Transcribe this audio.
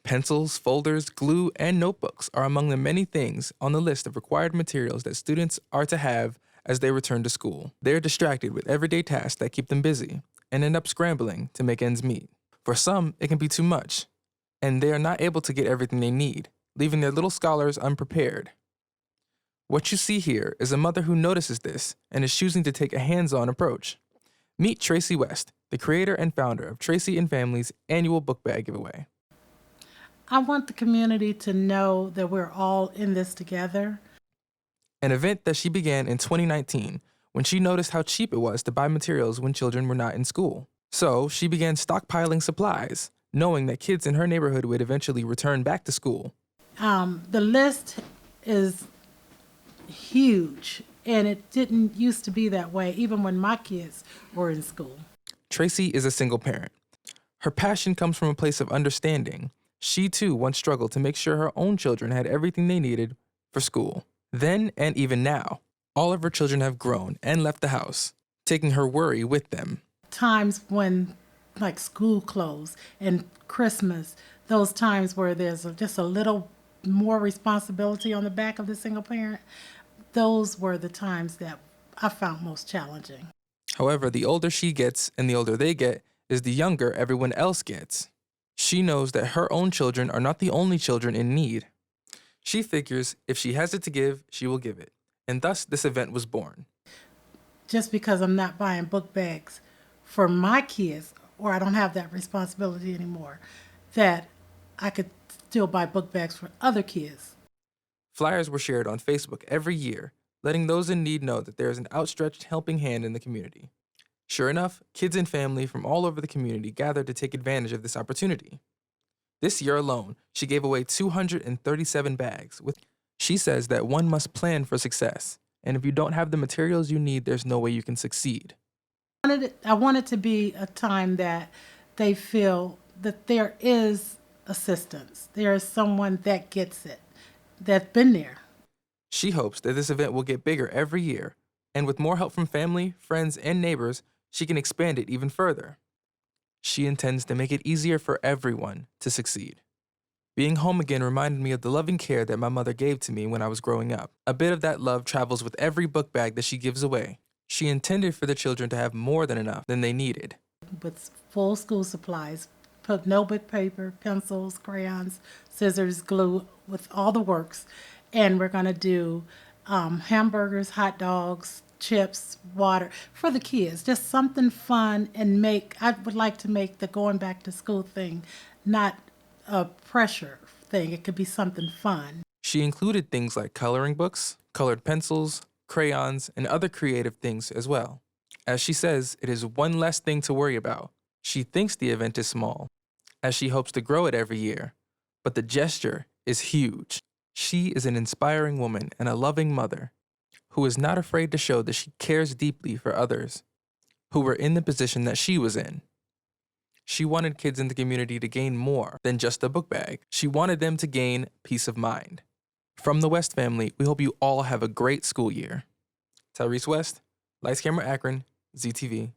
Pencils, folders, glue, and notebooks are among the many things on the list of required materials that students are to have as they return to school. They're distracted with everyday tasks that keep them busy and end up scrambling to make ends meet. For some, it can be too much, and they are not able to get everything they need, leaving their little scholars unprepared. What you see here is a mother who notices this and is choosing to take a hands-on approach. Meet Tracy West, the creator and founder of Tracy and Family's annual Bookbag Giveaway. I want the community to know that we're all in this together. An event that she began in 2019 when she noticed how cheap it was to buy materials when children were not in school. So she began stockpiling supplies, knowing that kids in her neighborhood would eventually return back to school. The list is huge, and it didn't used to be that way even when my kids were in school. Tracy is a single parent. Her passion comes from a place of understanding. She too once struggled to make sure her own children had everything they needed for school. Then and even now, all of her children have grown and left the house, taking her worry with them. Times when, like school clothes and Christmas, those times where there's just a little more responsibility on the back of the single parent, those were the times that I found most challenging. However, the older she gets and the older they get is the younger everyone else gets. She knows that her own children are not the only children in need. She figures if she has it to give, she will give it. And thus this event was born. Just because I'm not buying book bags for my kids, or I don't have that responsibility anymore, that I could still buy book bags for other kids. Flyers were shared on Facebook every year, letting those in need know that there is an outstretched helping hand in the community. Sure enough, kids and family from all over the community gathered to take advantage of this opportunity. This year alone, she gave away 237 bags. She says that one must plan for success, and if you don't have the materials you need, there's no way you can succeed. I want it to be a time that they feel that there is assistance. There is someone that gets it, that's been there. She hopes that this event will get bigger every year, and with more help from family, friends, and neighbors, she can expand it even further. She intends to make it easier for everyone to succeed. Being home again reminded me of the loving care that my mother gave to me when I was growing up. A bit of that love travels with every book bag that she gives away. She intended for the children to have more than enough than they needed. With full school supplies, notebook paper, pencils, crayons, scissors, glue, with all the works. And we're going to do hamburgers, hot dogs, chips, water for the kids. Just something fun, and I would like to make the going back to school thing not a pressure thing. It could be something fun. She included things like coloring books, colored pencils, crayons, and other creative things as well. As she says, it is one less thing to worry about. She thinks the event is small, as she hopes to grow it every year, but the gesture is huge. She is an inspiring woman and a loving mother who is not afraid to show that she cares deeply for others who were in the position that she was in. She wanted kids in the community to gain more than just a book bag. She wanted them to gain peace of mind. From the West family, we hope you all have a great school year. Tyreese West, Lights Camera Akron, ZTV.